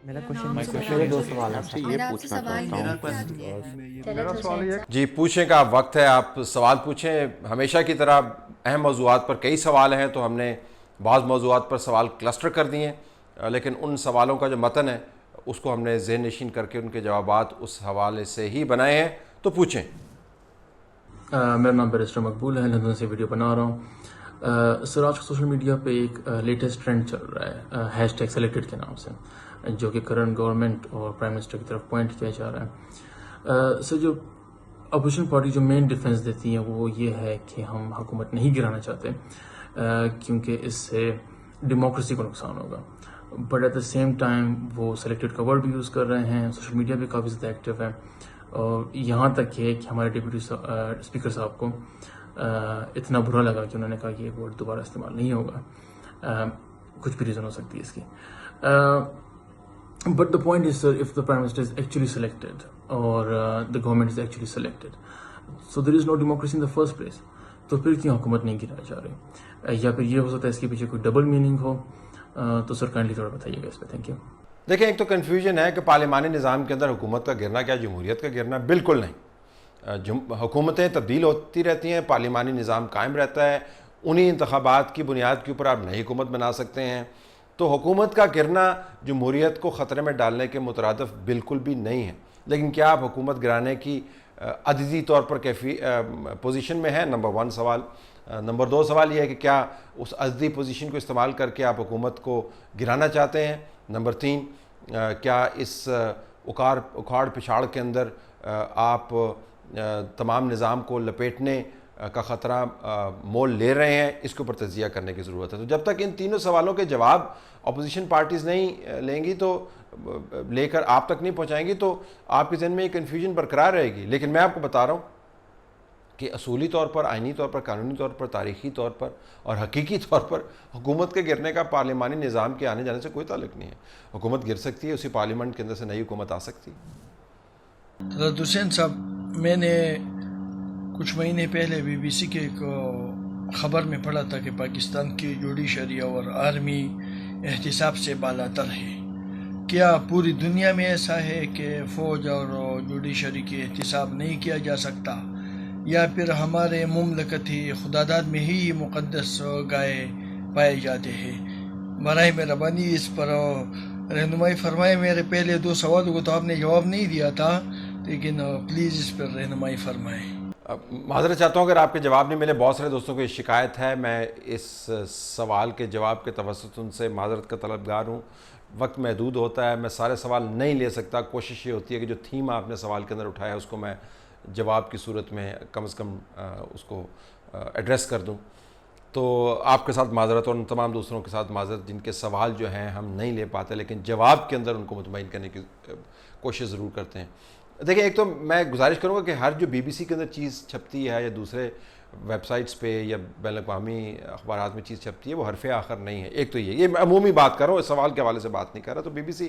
میرا میرا کوشچن دو سوال ہیں آپ سے یہ پوچھنا چاہتا میرا سوال یہ جی پوچھنے کا وقت ہے، آپ سوال پوچھیں۔ ہمیشہ کی طرح اہم موضوعات پر کئی سوال ہیں تو ہم نے بعض موضوعات پر سوال کلسٹر کر دیے ہیں، لیکن ان سوالوں کا جو متن ہے اس کو ہم نے ذہن نشین کر کے ان کے جوابات اس حوالے سے ہی بنائے ہیں، تو پوچھیں۔ میرا نام بیرسٹر مقبول ہے، لندن سے ویڈیو بنا رہا ہوں۔ سر آج سوشل میڈیا پہ ایک لیٹسٹ ٹرینڈ چل رہا ہے ہیش ٹیگ سلیکٹڈ کے نام سے، جو کہ کرنٹ گورنمنٹ اور پرائم منسٹر کی طرف پوائنٹ کیا جا رہا ہے۔ سر جو اپوزیشن پارٹی جو مین ڈیفنس دیتی ہیں وہ یہ ہے کہ ہم حکومت نہیں گرانا چاہتے کیونکہ اس سے ڈیموکریسی کو نقصان ہوگا، but at the same time وہ سلیکٹڈ کا ورڈ بھی یوز کر رہے ہیں، سوشل میڈیا پہ کافی زیادہ ایکٹیو ہے، اور یہاں تک کہ ہمارے ڈپٹی اسپیکر صاحب کو اتنا برا لگا کہ انہوں نے کہا کہ یہ ورڈ دوبارہ استعمال نہیں ہوگا۔ کچھ بھی ریزن ہو سکتی ہے اس کی، but the point is sir of the prime minister is actually selected اور the government is actually selected, so there is no democracy in the first place, تو پھر کیوں حکومت نہیں گرائی جا رہی؟ یا پھر یہ ہو سکتا ہے اس کے پیچھے کوئی ڈبل میننگ ہو؟ تو سر کائنڈلی تھوڑا بتائیے گا اس پہ، تھینک یو۔ دیکھیں، ایک تو کنفیوژن ہے کہ پارلیمانی نظام کے اندر حکومت کا گرنا کیا جمہوریت کا گرنا؟ بالکل نہیں۔ حکومتیں تبدیل ہوتی رہتی ہیں، پارلیمانی نظام قائم رہتا ہے، انہی انتخابات کی بنیاد کے اوپر آپ نئی حکومت بنا سکتے ہیں، تو حکومت کا گرنا جمہوریت کو خطرے میں ڈالنے کے مترادف بالکل بھی نہیں ہے۔ لیکن کیا آپ حکومت گرانے کی عددی طور پر پوزیشن میں ہیں؟ نمبر 1 سوال۔ نمبر 2 سوال یہ ہے کہ کیا اس عددی پوزیشن کو استعمال کر کے آپ حکومت کو گرانا چاہتے ہیں؟ نمبر 3 کیا اس اکھاڑ پچھاڑ کے اندر آپ تمام نظام کو لپیٹنے کا خطرہ مول لے رہے ہیں؟ اس کے اوپر تجزیہ کرنے کی ضرورت ہے۔ تو جب تک ان تینوں سوالوں کے جواب اپوزیشن پارٹیز نہیں لیں گی، تو لے کر آپ تک نہیں پہنچائیں گی، تو آپ کے ذہن میں یہ کنفیوژن برقرار رہے گی۔ لیکن میں آپ کو بتا رہا ہوں کہ اصولی طور پر، آئینی طور پر، قانونی طور پر، تاریخی طور پر اور حقیقی طور پر حکومت کے گرنے کا پارلیمانی نظام کے آنے جانے سے کوئی تعلق نہیں ہے۔ حکومت گر سکتی ہے، اسی پارلیمنٹ کے اندر سے نئی حکومت آ سکتی ہے۔ حضرت حسین صاحب، میں نے کچھ مہینے پہلے BBC کے ایک خبر میں پڑھا تھا کہ پاکستان کی جوڈیشری اور آرمی احتساب سے بالاتر ہے۔ کیا پوری دنیا میں ایسا ہے کہ فوج اور جوڈیشری کی احتساب نہیں کیا جا سکتا، یا پھر ہمارے مملکتی خداداد میں ہی مقدس گائے پائے جاتے ہیں؟ برائے مہربانی اس پر رہنمائی فرمائے۔ میرے پہلے 2 سوالوں کو تو آپ نے جواب نہیں دیا تھا، لیکن پلیز اس پر رہنمائی فرمائیں۔ معذرت چاہتا ہوں اگر آپ کے جواب نہیں ملے، بہت سارے دوستوں کو یہ شکایت ہے، میں اس سوال کے جواب کے توسط ان سے معذرت کا طلبگار ہوں۔ وقت محدود ہوتا ہے، میں سارے سوال نہیں لے سکتا۔ کوشش یہ ہوتی ہے کہ جو تھیم آپ نے سوال کے اندر اٹھایا اس کو میں جواب کی صورت میں کم از کم اس کو ایڈریس کر دوں۔ تو آپ کے ساتھ معذرت، اور ان تمام دوسروں کے ساتھ معذرت جن کے سوال جو ہیں ہم نہیں لے پاتے، لیکن جواب کے اندر ان کو مطمئن کرنے کی کوشش ضرور کرتے ہیں۔ دیکھیں، ایک تو میں گزارش کروں گا کہ ہر جو BBC کے اندر چیز چھپتی ہے یا دوسرے ویب سائٹس پہ یا بین الاقوامی اخبارات میں چیز چھپتی ہے، وہ حرف آخر نہیں ہے۔ ایک تو یہ میں عمومی بات کر رہا ہوں، اس سوال کے حوالے سے بات نہیں کر رہا۔ تو BBC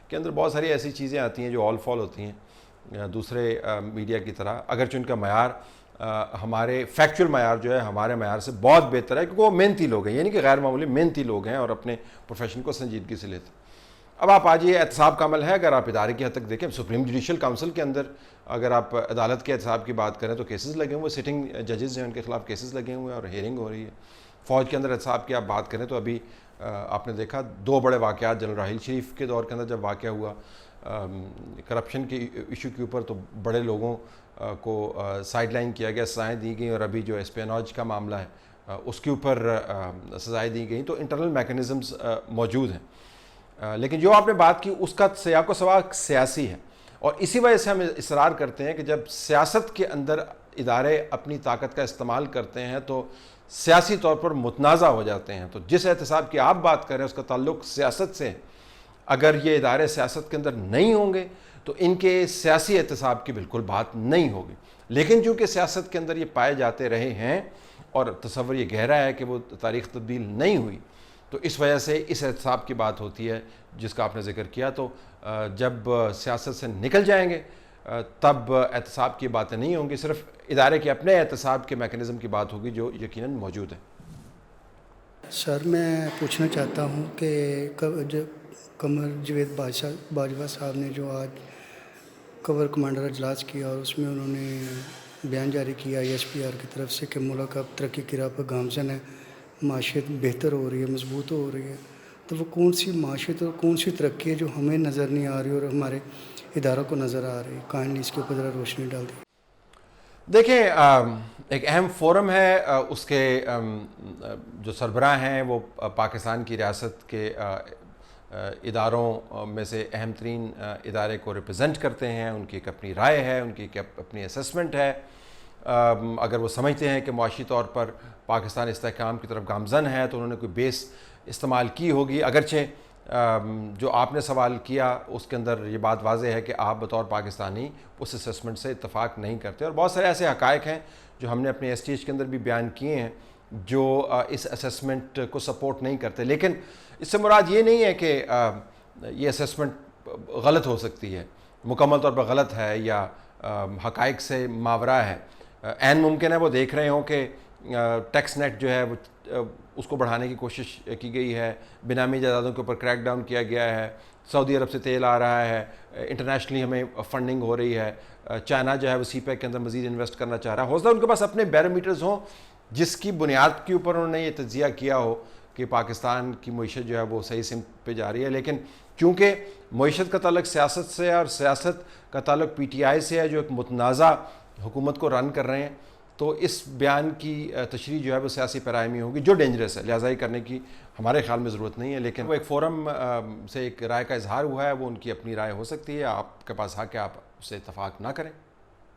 کے اندر بہت ساری ایسی چیزیں آتی ہیں جو آل فال ہوتی ہیں دوسرے میڈیا کی طرح، اگرچہ ان کا معیار ہمارے فیکچول معیار جو ہے ہمارے معیار سے بہت بہتر ہے، کیونکہ وہ محنتی لوگ ہیں، یعنی کہ غیر معمولی محنتی لوگ ہیں اور اپنے پروفیشن کو سنجیدگی سے لیتے ہیں۔ اب آپ آج یہ احتساب کا عمل ہے، اگر آپ ادارے کی حد تک دیکھیں، سپریم جوڈیشل کونسل کے اندر اگر آپ عدالت کے احتساب کی بات کریں تو کیسز لگے ہوئے، سٹنگ ججز ہیں ان کے خلاف کیسز لگے ہوئے ہیں اور ہیئرنگ ہو رہی ہے۔ فوج کے اندر احتساب کی آپ بات کریں تو ابھی آپ نے دیکھا 2 بڑے واقعات جنرل راحیل شریف کے دور کے اندر جب واقعہ ہوا کرپشن کے ایشو کے اوپر، تو بڑے لوگوں کو سائیڈ لائن کیا گیا، سزائیں دی گئیں، اور ابھی جو اسپیناج کا معاملہ ہے اس کے اوپر سزائیں دی گئیں۔ تو انٹرنل میکنزمز موجود ہیں، لیکن جو آپ نے بات کی اس کا سیاق و سباق سیاسی ہے، اور اسی وجہ سے ہم اصرار کرتے ہیں کہ جب سیاست کے اندر ادارے اپنی طاقت کا استعمال کرتے ہیں تو سیاسی طور پر متنازع ہو جاتے ہیں۔ تو جس احتساب کی آپ بات کر رہے ہیں اس کا تعلق سیاست سے، اگر یہ ادارے سیاست کے اندر نہیں ہوں گے تو ان کے سیاسی احتساب کی بالکل بات نہیں ہوگی۔ لیکن چونکہ سیاست کے اندر یہ پائے جاتے رہے ہیں اور تصور یہ گہرا ہے کہ وہ تاریخ تبدیل نہیں ہوئی، تو اس وجہ سے اس احتساب کی بات ہوتی ہے جس کا آپ نے ذکر کیا۔ تو جب سیاست سے نکل جائیں گے تب احتساب کی باتیں نہیں ہوں گی، صرف ادارے کے اپنے احتساب کے میکنزم کی بات ہوگی جو یقیناً موجود ہے۔ سر میں پوچھنا چاہتا ہوں کہ قمر جاوید باجوہ صاحب نے جو آج کور کمانڈر اجلاس کیا اور اس میں انہوں نے بیان جاری کیا ISPR کی طرف سے کہ ملک اب ترقی کی راہ پر گامزن ہے، معیشت بہتر ہو رہی ہے، مضبوط ہو رہی ہے، تو وہ کون سی معیشت اور کون سی ترقی ہے جو ہمیں نظر نہیں آ رہی اور ہمارے اداروں کو نظر آ رہی ہے؟ کائنڈلی اس کے اوپر ذرا روشنی ڈال دی۔ دیکھیں ایک اہم فورم ہے، اس کے جو سربراہ ہیں وہ پاکستان کی ریاست کے اداروں میں سے اہم ترین ادارے کو ریپرزینٹ کرتے ہیں، ان کی ایک اپنی رائے ہے، ان کی ایک اپنی اسیسمنٹ ہے۔ اگر وہ سمجھتے ہیں کہ معاشی طور پر پاکستان استحکام کی طرف گامزن ہے تو انہوں نے کوئی بیس استعمال کی ہوگی، اگرچہ جو آپ نے سوال کیا اس کے اندر یہ بات واضح ہے کہ آپ بطور پاکستانی اس اسیسمنٹ سے اتفاق نہیں کرتے، اور بہت سارے ایسے حقائق ہیں جو ہم نے اپنے STH کے اندر بھی بیان کیے ہیں جو اس اسیسمنٹ کو سپورٹ نہیں کرتے۔ لیکن اس سے مراد یہ نہیں ہے کہ یہ اسیسمنٹ غلط ہو سکتی ہے، مکمل طور پر غلط ہے یا حقائق سے ماورا ہے۔ عین ممکن ہے وہ دیکھ رہے ہوں کہ ٹیکس نیٹ جو ہے وہ اس کو بڑھانے کی کوشش کی گئی ہے، بینامی جائیدادوں کے اوپر کریک ڈاؤن کیا گیا ہے، سعودی عرب سے تیل آ رہا ہے، انٹرنیشنلی ہمیں فنڈنگ ہو رہی ہے، چائنا جو ہے وہ CPEC کے اندر مزید انویسٹ کرنا چاہ رہا ہے۔ ہو سکتا ہے ان کے پاس اپنے بیرومیٹرز ہوں جس کی بنیاد کے اوپر انہوں نے یہ تجزیہ کیا ہو کہ پاکستان کی معیشت جو ہے وہ صحیح سمت پہ جا رہی ہے، لیکن چونکہ معیشت کا تعلق سیاست سے ہے اور سیاست کا تعلق PTI سے ہے جو ایک متنازع حکومت کو رن کر رہے ہیں، تو اس بیان کی تشریح جو ہے وہ سیاسی پیراہمی ہوگی جو ڈینجرس ہے، لہٰذا یہ کرنے کی ہمارے خیال میں ضرورت نہیں ہے۔ لیکن وہ ایک فورم سے ایک رائے کا اظہار ہوا ہے، وہ ان کی اپنی رائے ہو سکتی ہے، آپ کے پاس حق ہے آپ اس سے اتفاق نہ کریں۔